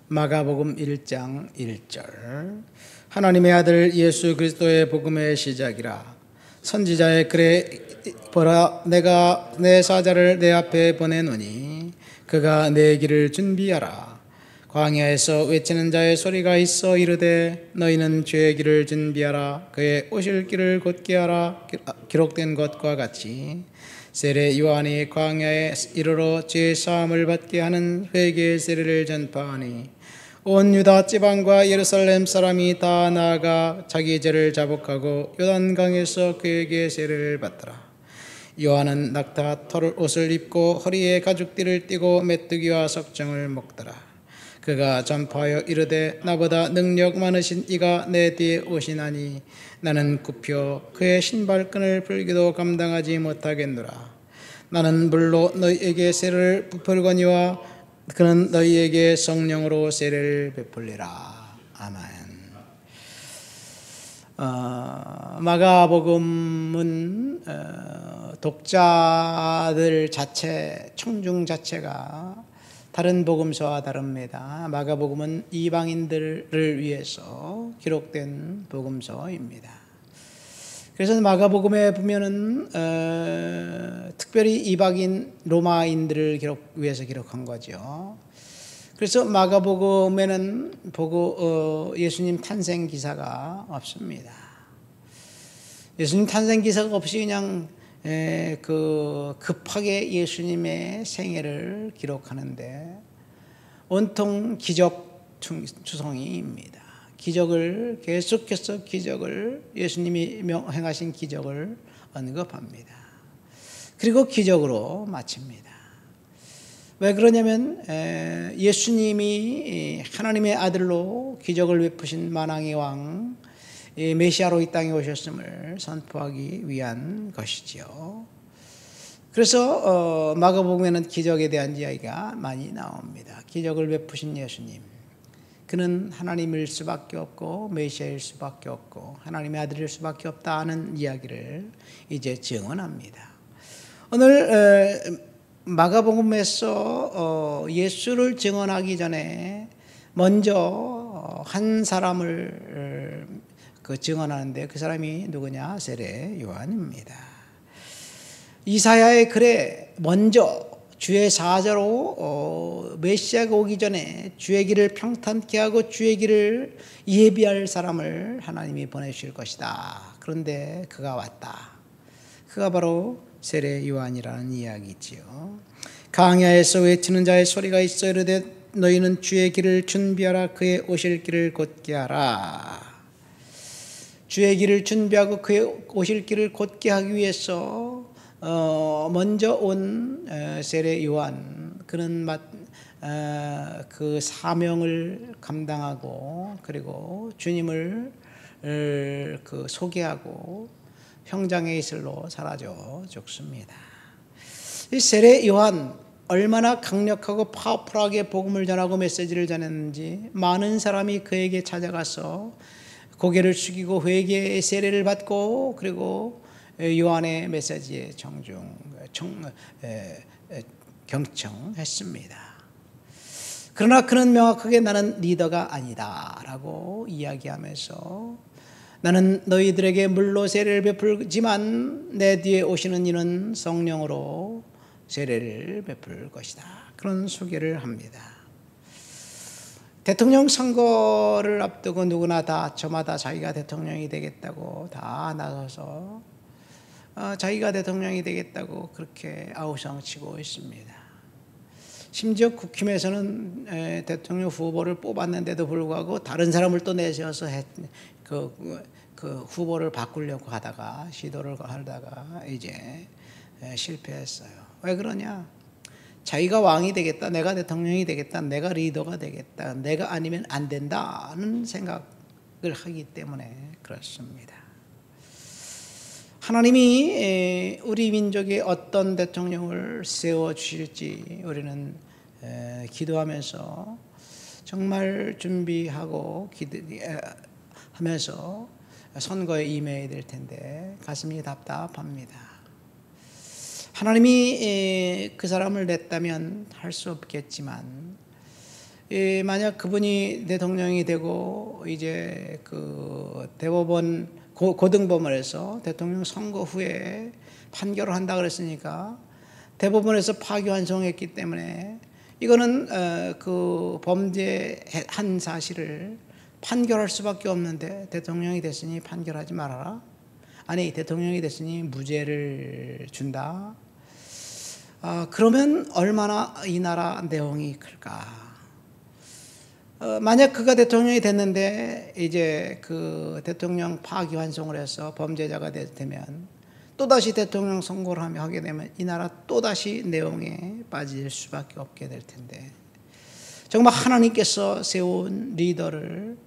마가복음 1장 1절. 하나님의 아들 예수 그리스도의 복음의 시작이라. 선지자의 글에 보라, 내가 내 사자를 내 앞에 보내노니 그가 내 길을 준비하라. 광야에서 외치는 자의 소리가 있어 이르되 너희는 주의 길을 준비하라. 그의 오실 길을 곧게 하라. 기록된 것과 같이 세례 요한이 광야에 이르러 죄 사함을 받게 하는 회개의 세례를 전파하니 온 유다 지방과 예루살렘 사람이 다 나아가 자기 죄를 자복하고 요단강에서 그에게 세례를 받더라. 요한은 낙타 털 옷을 입고 허리에 가죽띠를 띠고 메뚜기와 석정을 먹더라. 그가 전파하여 이르되 나보다 능력 많으신 이가 내 뒤에 오시나니 나는 굽혀 그의 신발끈을 풀기도 감당하지 못하겠노라. 나는 물로 너희에게 세례를 베풀거니와 그는 너희에게 성령으로 세례를 베풀리라. 아멘. 마가복음은 독자들 자체, 청중 자체가 다른 복음서와 다릅니다. 마가복음은 이방인들을 위해서 기록된 복음서입니다. 그래서 마가복음에 보면은 특별히 이방인 로마인들을 위해서 기록한 거죠. 그래서 마가복음에는 예수님 탄생 기사가 없습니다. 예수님 탄생 기사가 없이 그냥 급하게 예수님의 생애를 기록하는데 온통 기적 투성이입니다. 기적을 계속해서 예수님이 행하신 기적을 언급합니다. 그리고 기적으로 마칩니다. 왜 그러냐면 예수님이 하나님의 아들로 기적을 베푸신 만왕의 왕 메시아로 이 땅에 오셨음을 선포하기 위한 것이지요. 그래서 마가복음에는 기적에 대한 이야기가 많이 나옵니다. 기적을 베푸신 예수님, 그는 하나님일 수밖에 없고 메시아일 수밖에 없고 하나님의 아들일 수밖에 없다 하는 이야기를 이제 증언합니다. 오늘 마가복음에서 예수를 증언하기 전에 먼저 한 사람을 증언하는데 그 사람이 누구냐? 세례 요한입니다. 이사야의 글에 먼저 주의 사자로 메시아가 오기 전에 주의 길을 평탄케 하고 주의 길을 예비할 사람을 하나님이 보내실 것이다. 그런데 그가 왔다. 그가 바로 세례 요한이라는 이야기지요. 광야에서 외치는 자의 소리가 있어 이르되 너희는 주의 길을 준비하라. 그의 오실 길을 곧게 하라. 주의 길을 준비하고 그의 오실 길을 곧게 하기 위해서 먼저 온 세례 요한, 그는 그 사명을 감당하고 그리고 주님을 소개하고 형장의 이슬로 사라져 죽습니다. 이 세례 요한 얼마나 강력하고 파워풀하게 복음을 전하고 메시지를 전했는지 많은 사람이 그에게 찾아가서 고개를 숙이고 회개의 세례를 받고 그리고 요한의 메시지에 경청했습니다. 그러나 그는 명확하게 나는 리더가 아니다 라고 이야기하면서 나는 너희들에게 물로 세례를 베풀지만 내 뒤에 오시는 이는 성령으로 세례를 베풀 것이다. 그런 소개를 합니다. 대통령 선거를 앞두고 누구나 다 저마다 자기가 대통령이 되겠다고 다 나서서 자기가 대통령이 되겠다고 그렇게 아우성치고 있습니다. 심지어 국힘에서는 대통령 후보를 뽑았는데도 불구하고 다른 사람을 또 내세워서 그 후보를 바꾸려고 하다가 시도를 하다가 이제 실패했어요. 왜 그러냐? 자기가 왕이 되겠다, 내가 대통령이 되겠다, 내가 리더가 되겠다, 내가 아니면 안 된다는 생각을 하기 때문에 그렇습니다. 하나님이 우리 민족에 어떤 대통령을 세워주실지 우리는 기도하면서 정말 준비하고 하면서 선거에 임해야 될 텐데 가슴이 답답합니다. 하나님이 그 사람을 냈다면 할 수 없겠지만 만약 그분이 대통령이 되고 이제 그 대법원 고등법원에서 대통령 선거 후에 판결을 한다 그랬으니까 대법원에서 파기환송했기 때문에 이거는 그 범죄한 사실을 판결할 수밖에 없는데, 대통령이 됐으니 판결하지 말아라, 아니 대통령이 됐으니 무죄를 준다. 그러면 얼마나 이 나라 내용이 클까. 만약 그가 대통령이 됐는데 이제 그 대통령 파기환송을 해서 범죄자가 되면 또다시 대통령 선거를 하게 되면 이 나라 또다시 내용에 빠질 수밖에 없게 될 텐데, 정말 하나님께서 세운 리더를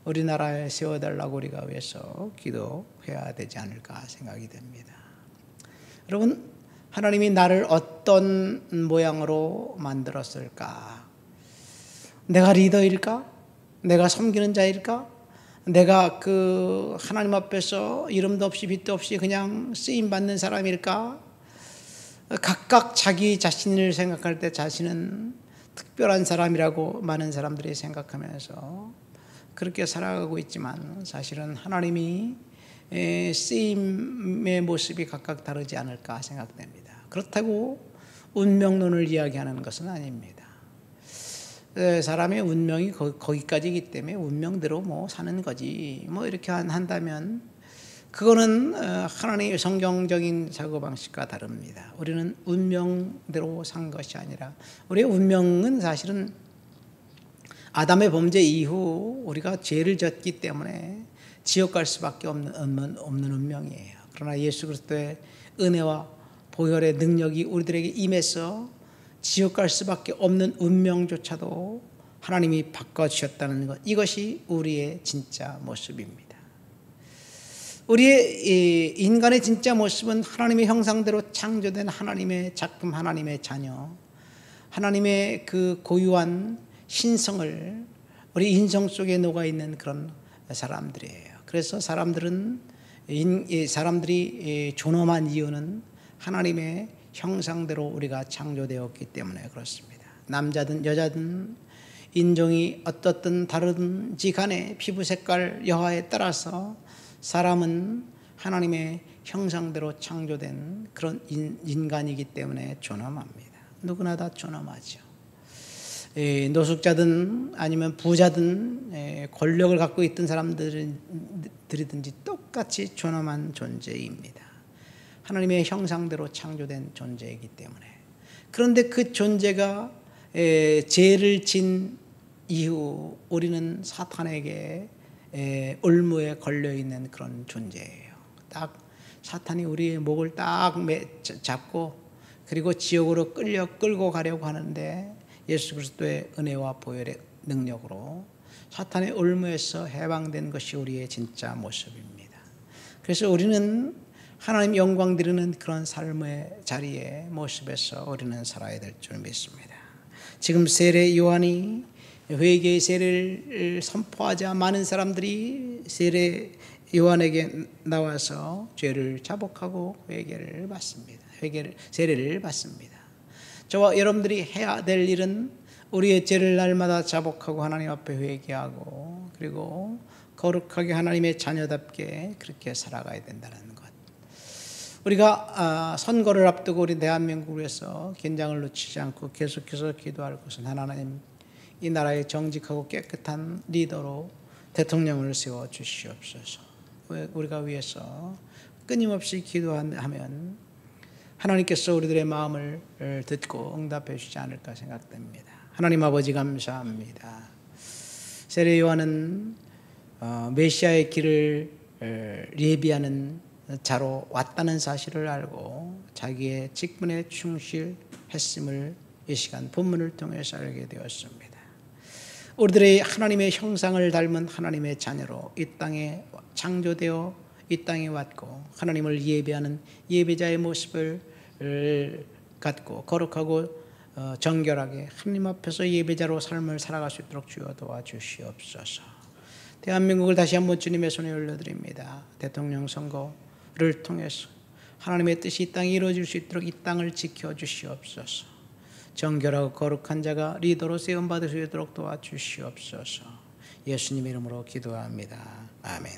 우리나라에 세워달라고 우리가 위해서 기도해야 되지 않을까 생각이 됩니다. 여러분, 하나님이 나를 어떤 모양으로 만들었을까? 내가 리더일까? 내가 섬기는 자일까? 내가 그 하나님 앞에서 이름도 없이 빛도 없이 그냥 쓰임받는 사람일까? 각각 자기 자신을 생각할 때 자신은 특별한 사람이라고 많은 사람들이 생각하면서 그렇게 살아가고 있지만, 사실은 하나님이 쓰임의 모습이 각각 다르지 않을까 생각됩니다. 그렇다고 운명론을 이야기하는 것은 아닙니다. 사람의 운명이 거기까지이기 때문에 운명대로 뭐 사는 거지 뭐 이렇게 한다면 그거는 하나님의 성경적인 사고방식과 다릅니다. 우리는 운명대로 산 것이 아니라, 우리의 운명은 사실은 아담의 범죄 이후 우리가 죄를 졌기 때문에 지옥 갈 수밖에 없는 운명이에요. 그러나 예수 그리스도의 은혜와 보혈의 능력이 우리들에게 임해서 지옥 갈 수밖에 없는 운명조차도 하나님이 바꿔주셨다는 것, 이것이 우리의 진짜 모습입니다. 우리의 인간의 진짜 모습은 하나님의 형상대로 창조된 하나님의 작품, 하나님의 자녀, 하나님의 그 고유한 신성을 우리 인성 속에 녹아있는 그런 사람들이에요. 그래서 사람들이 존엄한 이유는 하나님의 형상대로 우리가 창조되었기 때문에 그렇습니다. 남자든 여자든 인종이 어떻든 다른지 간에 피부 색깔 여하에 따라서 사람은 하나님의 형상대로 창조된 그런 인간이기 때문에 존엄합니다. 누구나 다 존엄하죠. 노숙자든 아니면 부자든 권력을 갖고 있던 사람들이든지 똑같이 존엄한 존재입니다. 하나님의 형상대로 창조된 존재이기 때문에. 그런데 그 존재가 죄를 진 이후 우리는 사탄에게 올무에 걸려있는 그런 존재예요. 딱 사탄이 우리의 목을 딱 잡고 그리고 지옥으로 끌고 가려고 하는데, 예수 그리스도의 은혜와 보혈의 능력으로 사탄의 올무에서 해방된 것이 우리의 진짜 모습입니다. 그래서 우리는 하나님 영광 드리는 그런 삶의 자리에 모습에서 우리는 살아야 될 줄 믿습니다. 지금 세례 요한이 회개의 세례를 선포하자 많은 사람들이 세례 요한에게 나와서 죄를 자복하고 회개를 받습니다. 세례를 받습니다. 저와 여러분들이 해야 될 일은 우리의 죄를 날마다 자복하고 하나님 앞에 회개하고 그리고 거룩하게 하나님의 자녀답게 그렇게 살아가야 된다는 것. 우리가 선거를 앞두고 우리 대한민국을 위해서 긴장을 놓치지 않고 계속해서 기도할 것은, 하나님 이 나라의 정직하고 깨끗한 리더로 대통령을 세워 주시옵소서. 우리가 위해서 끊임없이 기도하면 하나님께서 우리들의 마음을 듣고 응답해 주지 않을까 생각됩니다. 하나님 아버지 감사합니다. 세례 요한은 메시아의 길을 예비하는 자로 왔다는 사실을 알고 자기의 직분에 충실했음을 이 시간 본문을 통해서 알게 되었습니다. 우리들의 하나님의 형상을 닮은 하나님의 자녀로 이 땅에 창조되어 이 땅에 왔고 하나님을 예배하는 예배자의 모습을 갖고 거룩하고 정결하게 하나님 앞에서 예배자로 삶을 살아갈 수 있도록 주여 도와주시옵소서. 대한민국을 다시 한번 주님의 손에 올려드립니다. 대통령 선거를 통해서 하나님의 뜻이 이 땅에 이루어질 수 있도록 이 땅을 지켜주시옵소서. 정결하고 거룩한 자가 리더로 세움받을 수 있도록 도와주시옵소서. 예수님 이름으로 기도합니다. 아멘.